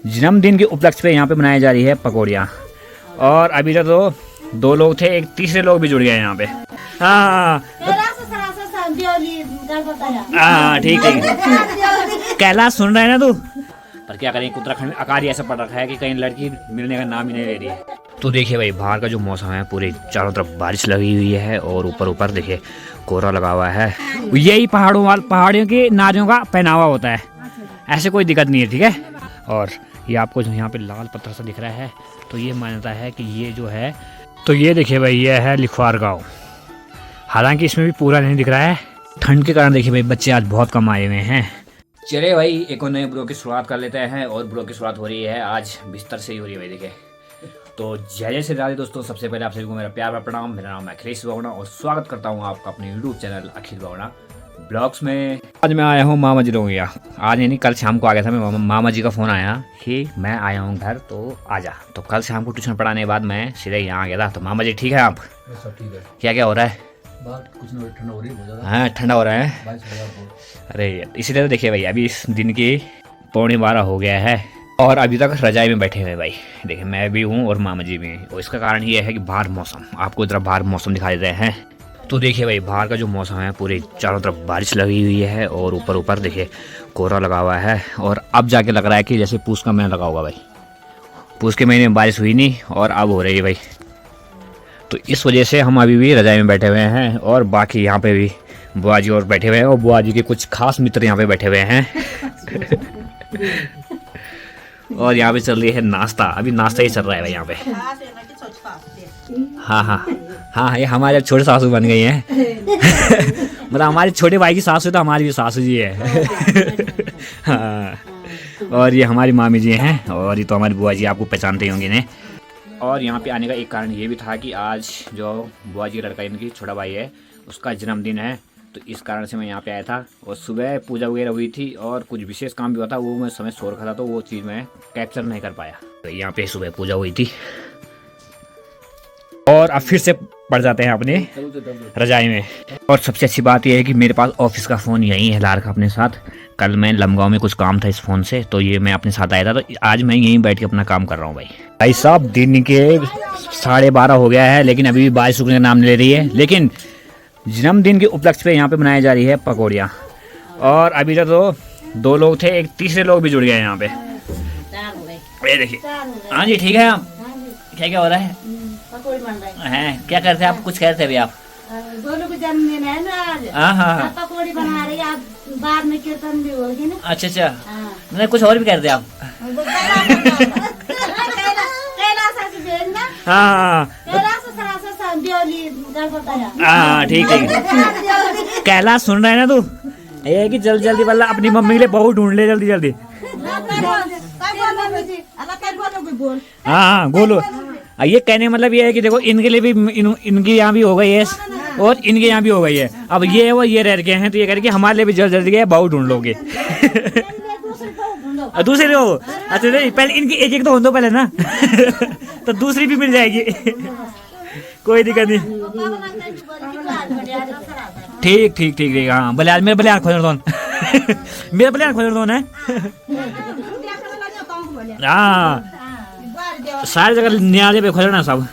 जन्मदिन के उपलक्ष्य पे यहाँ पे बनाई जा रही है पकौड़ियाँ। और अभी तक तो 2 लोग थे, एक तीसरे लोग भी जुड़ गए यहाँ पे। हाँ हाँ ठीक ठीक। कैलाश सुन रहा है ना तू? पर क्या करें, उत्तराखंड में अकाली ऐसा पड़ रखा है कि कहीं लड़की मिलने का नाम ही नहीं ले रही है। तो देखिए भाई, बाहर का जो मौसम है पूरे चारों तरफ बारिश लगी हुई है और ऊपर ऊपर देखिए कोहरा लगा हुआ है। यही पहाड़ियों की नारियों का पहनावा होता है, ऐसे कोई दिक्कत नहीं है, ठीक है। और ये आपको जो यहाँ पे लाल पत्थर सा दिख रहा है, तो ये मान्यता है कि ये जो है, तो ये देखिए भाई, ये है लिखवार गाँव। हालांकि इसमें भी पूरा नहीं दिख रहा है, ठंड के कारण देखिए भाई बच्चे आज बहुत कम आए हुए हैं। चले भाई, एक और नए ब्लॉग की शुरुआत कर लेते हैं। और ब्लॉग की शुरुआत हो रही है आज बिस्तर से ही हो रही है भाई, देखिए। तो जय जय श्री राधे दोस्तों, सबसे पहले आप सभी को मेरा प्यार भरा प्रणाम। मेरा नाम है अखिलेश बगुणा और स्वागत करता हूँ आपका अपने यूट्यूब चैनल अखिल बगुणा ब्लॉग्स में। आज मैं आया हूँ मामा जी लोग, आज यानी कल शाम को आ गया था मैं, मामा जी का फ़ोन आया कि मैं आया हूँ घर तो आजा। तो कल शाम को ट्यूशन पढ़ाने के बाद मैं सीधे यहाँ आ गया था। तो मामा जी ठीक है आप? सब ठीक है। क्या क्या हो रहा है? कुछ नहीं, ठंडा हो रही है बहुत ज़्यादा। हाँ ठंडा हो रहा है। अरे इसीलिए तो देखिए भाई, अभी इस दिन की 11:15 हो गया है और अभी तक रजाई में बैठे हुए भाई। देखिए मैं भी हूँ और मामा जी भी हैं। और इसका कारण ये है कि बाहर मौसम, आपको इधर बाहर मौसम दिखा देते हैं। तो देखिए भाई, बाहर का जो मौसम है पूरे चारों तरफ बारिश लगी हुई है और ऊपर ऊपर देखिए कोहरा लगा हुआ है। और अब जाके लग रहा है कि जैसे पूस का महीना लगा होगा भाई। पूस के महीने में बारिश हुई नहीं और अब हो रही है भाई। तो इस वजह से हम अभी भी रजाई में बैठे हुए हैं। और बाकी यहाँ पे भी बुआ जी और बैठे हुए हैं और बुआ जी के कुछ खास मित्र यहाँ पे बैठे हुए हैं। और यहाँ पे चल रही है नाश्ता, अभी नाश्ता ही चल रहा है भाई यहाँ पे। हाँ हाँ हाँ, ये हमारे छोटे सासू बन गई हैं। मतलब हमारे छोटे भाई की सासू तो हमारी भी सासू जी है। हाँ, और ये हमारी मामी जी हैं और ये तो हमारी बुआ जी, आपको पहचानते ही होंगे इन्हें। और यहाँ पे आने का एक कारण ये भी था कि आज जो बुआ जी का लड़का, इनकी छोटा भाई है, उसका जन्मदिन है। तो इस कारण से मैं यहाँ पे आया था। और सुबह पूजा वगैरह हुई थी और कुछ विशेष काम भी हुआ था, वो मैं समय सो रखा था तो वो चीज़ मैं कैप्चर नहीं कर पाया। तो यहाँ पे सुबह पूजा हुई थी और अब फिर से पड़ जाते हैं अपने रजाई में। और सबसे अच्छी बात यह है कि मेरे पास ऑफिस का फ़ोन यहीं है लार का अपने साथ। कल मैं लमगांव में कुछ काम था इस फ़ोन से, तो ये मैं अपने साथ आया था। तो आज मैं यहीं बैठ के अपना काम कर रहा हूँ भाई साहब। दिन के 12:30 हो गया है लेकिन अभी भी बारिश रुकने का नाम नहीं ले रही है। लेकिन जन्मदिन के उपलक्ष्य पे यहाँ पे बनाई जा रही है पकौड़ियाँ। और अभी तक तो 2 लोग थे, एक तीसरे लोग भी जुड़ गए हैं यहाँ पे। ये देखिए। हाँ जी ठीक है। आप क्या क्या हो रहा है? पकौड़ी बन रही हैं, क्या करते हैं आप? कुछ कहते अभी आप? गोलू का जन्मदिन है ना आज। हाँ हाँ हाँ। पकौड़ी बना रही आप, बाद में कीर्तन भी होगी ना। अच्छा अच्छा, नहीं कुछ और भी करते आप? हाँ हाँ ठीक ठीक। कैलाश सुन रहा है ना तू? ये है कि जल्दी जल्दी वाला अपनी मम्मी के लिए बहू ढूंढ ले जल्दी जल्दी। हाँ हाँ गोलू, ये कहने का मतलब ये है कि देखो इनके लिए भी इनकी यहाँ भी हो गई है और इनके यहाँ भी हो गई है। अब ये वो ये रह गए हैं, तो ये कह रहे कि हमारे लिए भी जल्दी जल्दी गए बहू ढूंढ लोगे। दूसरी हो? अच्छा नहीं, पहले इनकी एक एक तो हो दो पहले ना। तो दूसरी भी मिल जाएगी। कोई दिक्कत नहीं। ठीक ठीक ठीक ठीक। हाँ बलियार, मेरे बलियार खोजर दोन। मेरे बलियार खोजर दोन है। हाँ सारी जगह न्याले पे खोजना सब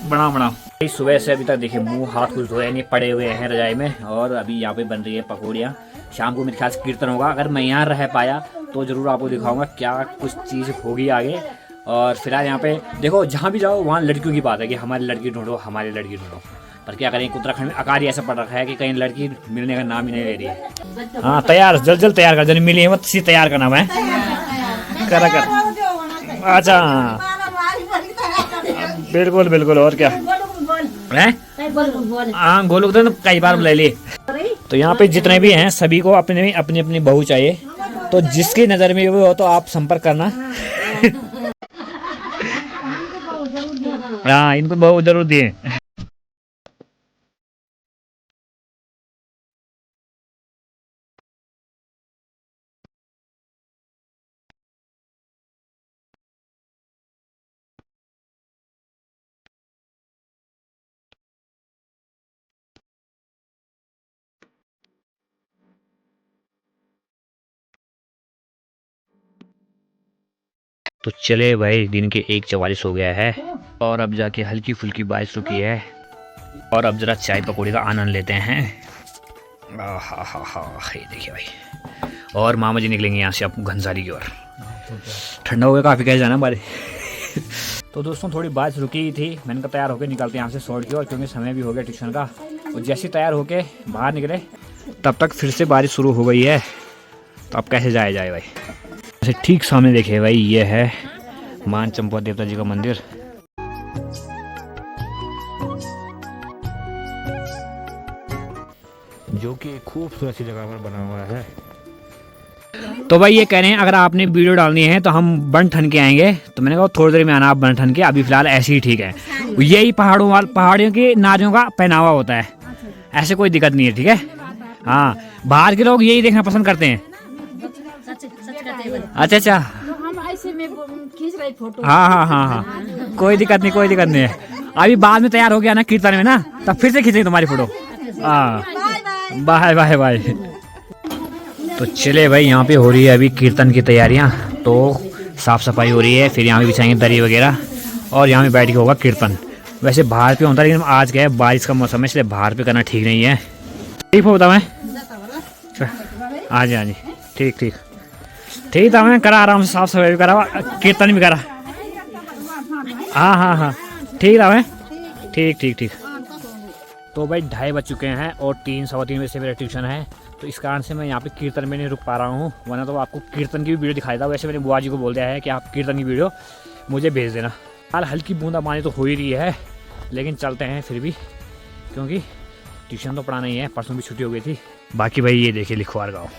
बना बना। सुबह से अभी तक देखिए मुंह हाथ कुछ धोए नहीं, पड़े हुए हैं रजाई में। और अभी यहाँ पे बन रही है पकौड़ियाँ। शाम को मेरे ख्याल से कीर्तन होगा, अगर मैं यहाँ रह पाया तो जरूर आपको दिखाऊंगा क्या कुछ चीज़ होगी आगे। और फिलहाल यहाँ पे देखो, जहाँ भी जाओ वहाँ लड़कियों की बात है कि हमारी लड़की ढूंढो, हमारी लड़की ढूंढो। पर क्या करें, उत्तराखंड में अकाली ऐसा पड़ रखा है कि कहीं लड़की मिलने का नाम ही नहीं ले रही है। हाँ तैयार, जल्द जल्द तैयार कर, जल्दी मिली है मत, तैयार करना है करा कर। अच्छा बिल्कुल बिल्कुल, और क्या है। हाँ गोलू तो कई बार ले ली। तो यहाँ पे जितने भी हैं सभी को अपने अपनी अपनी बहू चाहिए। तो जिसकी नज़र में वो हो तो आप संपर्क करना। हाँ इनको बहू जरूर दिए। तो चले भाई, दिन के 1:44 हो गया है और अब जाके हल्की फुल्की बारिश रुकी है और अब जरा चाय पकौड़े का आनंद लेते हैं। ये देखिए भाई, और मामा जी निकलेंगे यहाँ से अब घनसाली की ओर। ठंडा हो गया काफ़ी, कैसे जाना बारिश। तो दोस्तों थोड़ी बारिश रुकी थी, मैंने कहा तैयार होकर निकलते हैं यहाँ से शॉर्ट की ओर, क्योंकि समय भी हो गया ट्यूशन का। और जैसे तैयार होके बाहर निकले तब तक फिर से बारिश शुरू हो गई है। तो अब कैसे जाया जाए भाई। ऐसे ठीक सामने देखे भाई, ये है मान चंपा देवता जी का मंदिर। जो कि खूबसूरत सी जगह पर बना हुआ है। तो भाई ये कह रहे हैं अगर आपने वीडियो डालनी है तो हम बन ठन के आएंगे। तो मैंने कहा थोड़ी देर में आना आप बन ठन के, अभी फिलहाल ऐसे ही ठीक है। यही पहाड़ियों की नारियों का पहनावा होता है, ऐसे कोई दिक्कत नहीं है, ठीक है। हाँ, बाहर के लोग यही देखना पसंद करते हैं। अच्छा, हम ऐसे में खींच रहे फोटो। हाँ, कोई दिक्कत नहीं, कोई दिक्कत नहीं है। अभी बाद में तैयार हो गया ना कीर्तन में ना, तब फिर से खींचेंगे तुम्हारी फोटो। हाँ, बाय बाय बाय। तो चले भाई, यहाँ पे हो रही है अभी कीर्तन की तैयारियाँ। तो साफ सफाई हो रही है, फिर यहाँ पे बिछाएंगे दरी वगैरह और यहाँ पे बैठ के होगा कीर्तन। वैसे बाहर पे होता है, लेकिन आज क्या है बारिश का मौसम है, इसलिए बाहर पे करना ठीक नहीं है। ठीक होता मैं हाँ जी ठीक था। मैं करा आराम से, साफ सफाई भी करा, कीर्तन भी करा। हाँ ठीक था मैं, ठीक। तो भाई 2:30 बज चुके हैं और 3-3:15 बजे से मेरा ट्यूशन है। तो इस कारण से मैं यहाँ पे कीर्तन में नहीं रुक पा रहा हूँ, वरना तो आपको कीर्तन की भी वीडियो दिखाई था। वैसे मैंने बुआ जी को बोल दिया है कि आप कीर्तन की वीडियो मुझे भेज देना। हाल हल्की बूंदाबांदी तो हो ही रही है, लेकिन चलते हैं फिर भी, क्योंकि ट्यूशन तो पढ़ाना ही है। परसों भी छुट्टी हो गई थी। बाकी भाई ये देखिए लिखवार गाँव,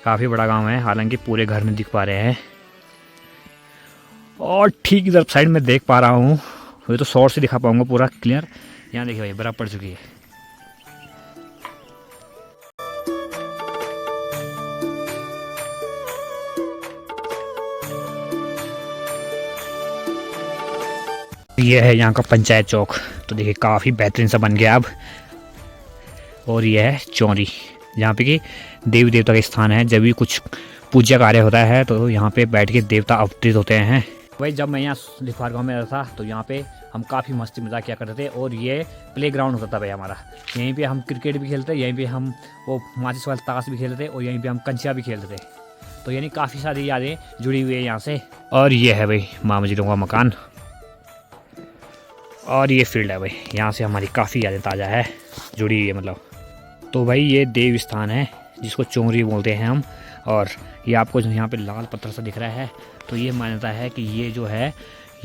काफ़ी बड़ा गाँव है, हालांकि पूरे घर नहीं दिख पा रहे हैं। और ठीक इधर साइड में देख पा रहा हूँ, ये तो शॉर्ट से दिखा पाऊँगा पूरा क्लियर। यहाँ देखिए भाई बर्फ़ पड़ चुकी है। ये है यहाँ का पंचायत चौक। तो देखिए काफ़ी बेहतरीन सा बन गया अब। और ये है चौरी, जहाँ पे कि देवी देवता का स्थान है। जब भी कुछ पूजा कार्य होता है तो यहाँ पे बैठ के देवता अवतरित होते हैं। भाई जब मैं यहाँ लिखवार गाँव में रहता था तो यहाँ पे हम काफ़ी मस्ती मजाक किया करते थे। और ये प्ले ग्राउंड होता था भाई हमारा। यहीं पे हम क्रिकेट भी खेलते, यहीं पे हम वो माचिस वाला ताश भी खेलते और यहीं पे हम कंचिया भी खेलते थे। तो यानी काफ़ी सारी यादें जुड़ी हुई है यहाँ से। और ये है भाई मामा जी का मकान और ये फील्ड है भाई, यहाँ से हमारी काफ़ी यादें ताज़ा है, जुड़ी हुई है मतलब। तो भाई ये देव स्थान है जिसको चोंगरी बोलते हैं हम। और ये आपको जो यहाँ पे लाल पत्थर सा दिख रहा है, तो ये मान्यता है कि ये जो है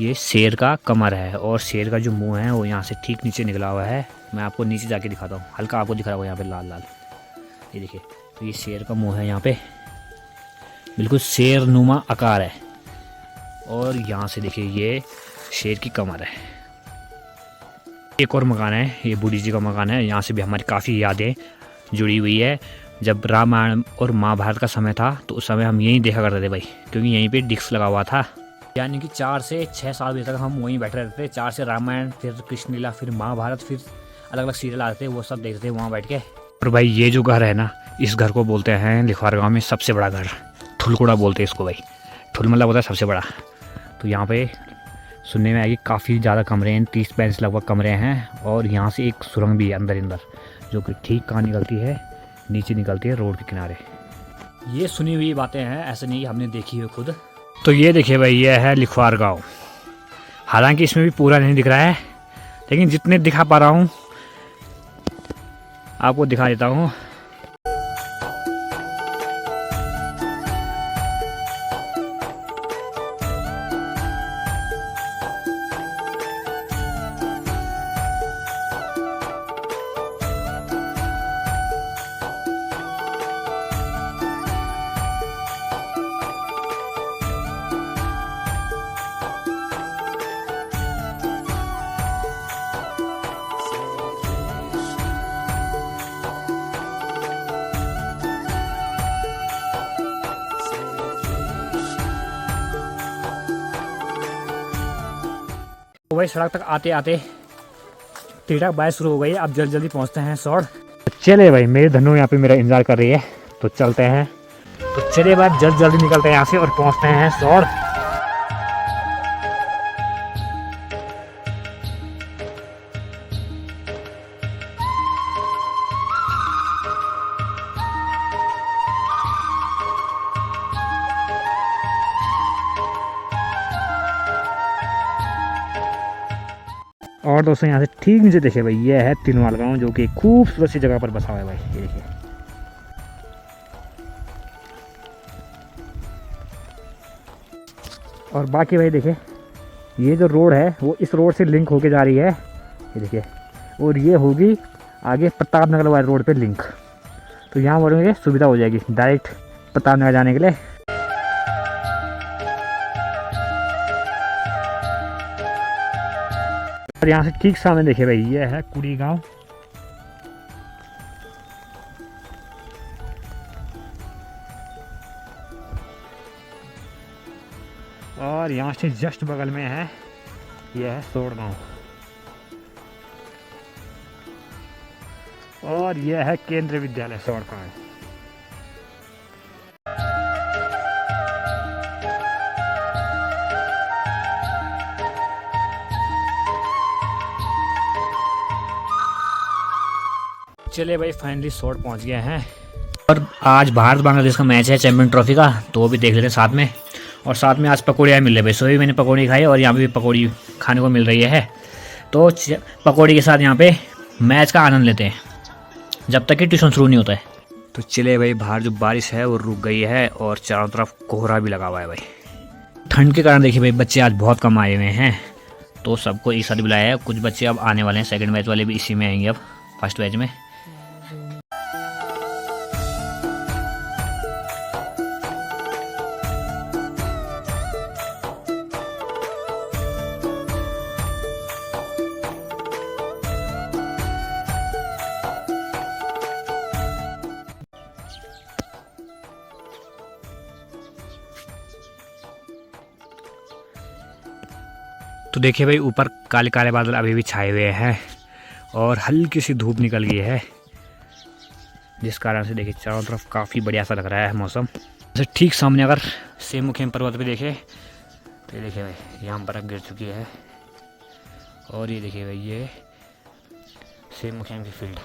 ये शेर का कमर है और शेर का जो मुंह है वो यहाँ से ठीक नीचे निकला हुआ है। मैं आपको नीचे जाके दिखाता हूँ, हल्का आपको दिख रहा होगा यहाँ पे लाल लाल, ये देखिए। तो ये शेर का मुंह है, यहाँ पे बिल्कुल शेर नुमा आकार है। और यहाँ से देखिए ये शेर की कमर है। एक और मकान है, ये बूढ़ी जी का मकान है। यहाँ से भी हमारी काफ़ी यादें जुड़ी हुई है। जब रामायण और महाभारत का समय था तो उस समय हम यहीं देखा करते थे भाई, क्योंकि यहीं पे डिस्क लगा हुआ था। यानी कि 4 से 6 साल बजे तक हम वहीं बैठे रहते थे। 4 से रामायण, फिर कृष्ण लीला, फिर महाभारत, फिर अलग अलग सीरियल आते थे, वो सब देखते थे वहाँ बैठ के। और भाई ये जो घर है ना, इस घर को बोलते हैं लिखवार गाँव में सबसे बड़ा घर, ठुलकुड़ा बोलते हैं इसको भाई। ठुल मतलब होता है सबसे बड़ा। तो यहाँ पे सुनने में आएगी काफ़ी ज़्यादा कमरे हैं, 30-35 लगभग कमरे हैं। और यहाँ से एक सुरंग भी है अंदर, जो कि ठीक कहाँ निकलती है, नीचे निकलती है रोड के किनारे। ये सुनी हुई बातें हैं, ऐसे नहीं हमने देखी है खुद। तो ये देखिए भाई, ये है लिखवार गाँव। हालांकि इसमें भी पूरा नहीं दिख रहा है, लेकिन जितने दिखा पा रहा हूँ आपको दिखा देता हूँ। तो भाई सड़क तक आते आते टीटा बारिश शुरू हो गई है। अब जल्दी पहुंचते हैं शॉर्ट। चले भाई, मेरे धनु यहाँ पे मेरा इंतजार कर रही है, तो चलते हैं। तो चलिए बात जल्द जल्दी निकलते हैं यहाँ से और पहुँचते हैं सौर। और दोस्तों यहाँ से ठीक नीचे देखिए भाई, ये है तिनवाल गांव, जो कि खूबसूरत सी जगह पर बसा हुआ है भाई। ये देखिए और बाकी भाई देखिए, ये जो रोड है वो इस रोड से लिंक होके जा रही है, ये देखिए। और ये होगी आगे प्रताप नगर वाले रोड पे लिंक। तो यहाँ बढ़ेंगे सुविधा हो जाएगी डायरेक्ट प्रताप नगर जाने के लिए। और यहाँ से ठीक सामने देखिए भाई, ये है कुड़ी गांव। और यहाँ से जस्ट बगल में है, यह है सोड़ गांव। और यह है केंद्रीय विद्यालय सोड़ गांव। चलिए भाई फाइनली सोड़ पहुंच गए हैं। और आज भारत बांग्लादेश का मैच है चैंपियन ट्रॉफी का, तो वो भी देख लेते हैं साथ में। और साथ में आज पकौड़ियाँ मिल रही है भाई, सुबह भी मैंने पकौड़ी खाई और यहाँ पे भी पकौड़ी खाने को मिल रही है। तो पकौड़ी के साथ यहाँ पे मैच का आनंद लेते हैं जब तक कि ट्यूशन शुरू नहीं होता है। तो चले भाई, बाहर जो बारिश है वो रुक गई है और चारों तरफ कोहरा भी लगा हुआ है भाई। ठंड के कारण देखिए भाई, बच्चे आज बहुत कम आए हुए हैं, तो सबको एक साथ बुलाया है। कुछ बच्चे अब आने वाले हैं, सेकेंड बैच वाले भी इसी में आएंगे अब फर्स्ट बैच में। तो देखिए भाई, ऊपर काले काले बादल अभी भी छाए हुए हैं और हल्की सी धूप निकल गई है, जिस कारण से देखिए चारों तरफ काफ़ी बढ़िया सा लग रहा है मौसम। जैसे ठीक सामने अगर सेमुखेम पर्वत पे देखे तो देखिए भाई, यहाँ बर्फ़ गिर चुकी है। और ये देखिए भाई, ये सेमुखेम की फील्ड,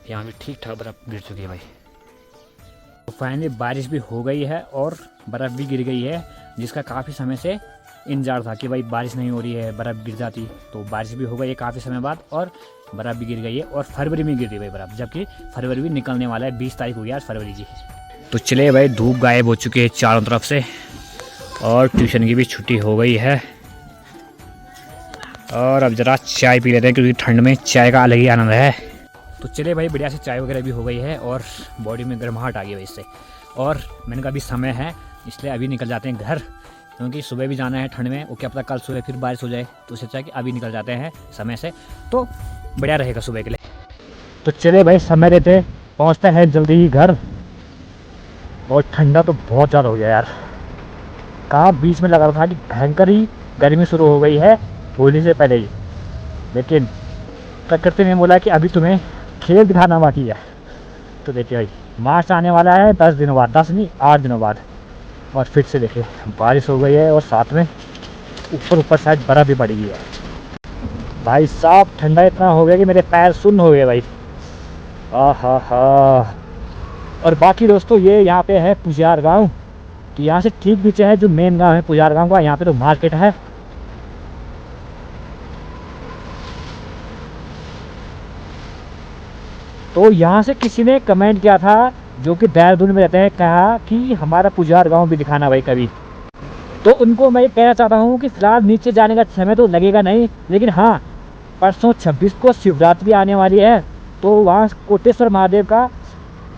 यहाँ भी ठीक ठाक बर्फ़ गिर चुकी है भाई। तो फाइनली बारिश भी हो गई है और बर्फ़ भी गिर गई है, जिसका काफ़ी समय से इंतजार था कि भाई बारिश नहीं हो रही है, बर्फ़ गिर जाती। तो बारिश भी हो गई है काफ़ी समय बाद और बर्फ़ भी गिर गई है। और फरवरी में गिर रही है भाई बर्फ़, जबकि फरवरी भी निकलने वाला है, 20 तारीख हो गया आज फरवरी की। तो चले भाई, धूप गायब हो चुकी है चारों तरफ से और ट्यूशन की भी छुट्टी हो गई है। और अब ज़रा चाय पी लेते हैं, क्योंकि ठंड में चाय का अलग ही आनंद है। तो चले भाई, बढ़िया से चाय वगैरह भी हो गई है और बॉडी में गर्माहट आ गई है इससे। और मैंने कहा अभी समय है, इसलिए अभी निकल जाते हैं घर, क्योंकि सुबह भी जाना है ठंड में। वो क्या पता कल सुबह फिर बारिश हो जाए, तो उससे अच्छा कि अभी निकल जाते हैं समय से, तो बढ़िया रहेगा सुबह के लिए। तो चले भाई, समय रहते पहुंचते हैं जल्दी ही घर। और ठंडा तो बहुत ज़्यादा हो गया यार, कहाँ बीच में लगा था कि भयंकर ही गर्मी शुरू हो गई है होली से पहले ही, लेकिन प्रकृति ने बोला कि अभी तुम्हें खेल दिखाना बाकी है। तो देखिए भाई, मार्च आने वाला है 10 दिनों बाद, 10 नहीं 8 दिनों बाद, और फिर से देखिए बारिश हो गई है और साथ में ऊपर शायद बर्फ़ भी पड़ गई है। भाई साहब, ठंडा इतना हो गया कि मेरे पैर सुन्न हो गए भाई। आहा हा। और बाकी दोस्तों, ये यहाँ पे है पुजार गांव। तो यहाँ से ठीक नीचे है जो मेन गांव है पुजार गांव का, यहाँ पे तो मार्केट है। तो यहाँ से किसी ने कमेंट किया था, जो कि देहरादून में रहते हैं, कहा कि हमारा पुजार गांव भी दिखाना भाई कभी। तो उनको मैं ये कहना चाहता हूँ कि फिलहाल नीचे जाने का समय तो लगेगा नहीं, लेकिन हाँ, परसों 26 को शिवरात्रि आने वाली है, तो वहाँ कोटेश्वर महादेव का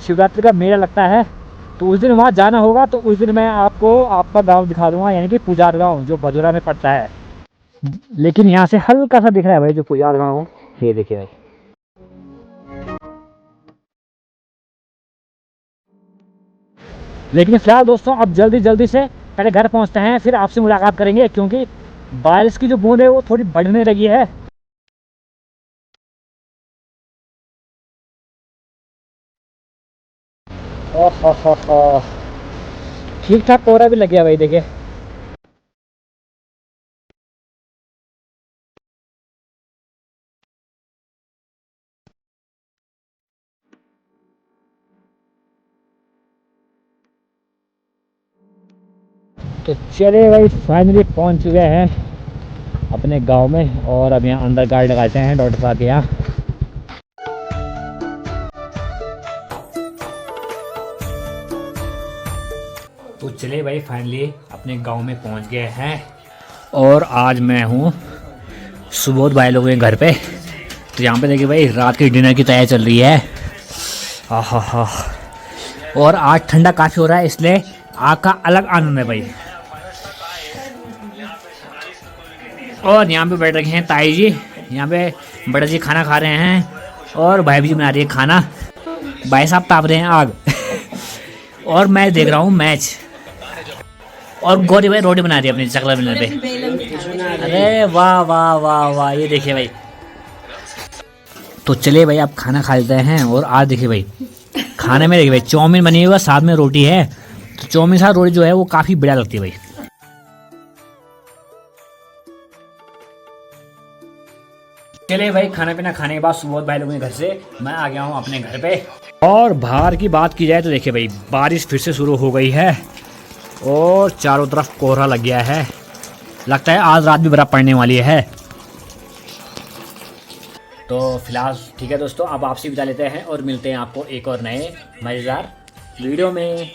शिवरात्रि का मेला लगता है। तो उस दिन वहाँ जाना होगा, तो उस दिन मैं आपको आपका गांव दिखा दूंगा, यानी कि पुजार गांव जो भदोरा में पड़ता है। लेकिन यहाँ से हल्का सा दिख रहा है भाई जो पुजार गांव, ये देखिए भाई। लेकिन फिलहाल दोस्तों, अब जल्दी से पहले घर पहुंचते हैं, फिर आपसे मुलाकात करेंगे, क्योंकि बारिश की जो बूंद है वो थोड़ी बढ़ने लगी है। ठीक ठाक कोहरा भी लग गया भाई देखिए। तो चलिए भाई फाइनली पहुंच चुके हैं अपने गांव में और अब यहाँ अंदर गाड़ी लगाते हैं डॉक्टर साहब के यहाँ। तो चलिए भाई फाइनली अपने गांव में पहुंच गए हैं और आज मैं हूँ सुबोध भाई लोगों के घर पे। तो यहाँ पे देखिए भाई रात की डिनर की तैयारी चल रही है। हा और आज ठंडा काफ़ी हो रहा है इसलिए आग का अलग आनंद है भाई। और यहाँ पे बैठ रखे हैं ताई जी, यहाँ पे बड़ा जी खाना खा रहे हैं और भाई जी बना रही है खाना। भाई साहब ताप रहे हैं आग और मैं देख रहा हूँ मैच। और गौरी भाई रोटी बना रही है अपनी चकला बेलन पे। अरे वाह वाह वाह वाह, ये देखिए भाई। तो चलिए भाई आप खाना खा लेते हैं। और आज देखिए भाई खाने में देखिए भाई चाउमीन बनी हुई है, साथ में रोटी है। तो चाउमीन साथ रोटी जो है वो काफ़ी बढ़िया लगती है भाई। चलिए भाई खाना पीना खाने के बाद सुबोध भाई लोगों के घर से मैं आ गया हूँ अपने घर पे। और बाहर की बात की जाए तो देखिए भाई बारिश फिर से शुरू हो गई है और चारों तरफ कोहरा लग गया है। लगता है आज रात भी बर्फ पड़ने वाली है। तो फिलहाल ठीक है दोस्तों, अब आपसे विदा लेते हैं और मिलते हैं आपको एक और नए मज़ेदार वीडियो में।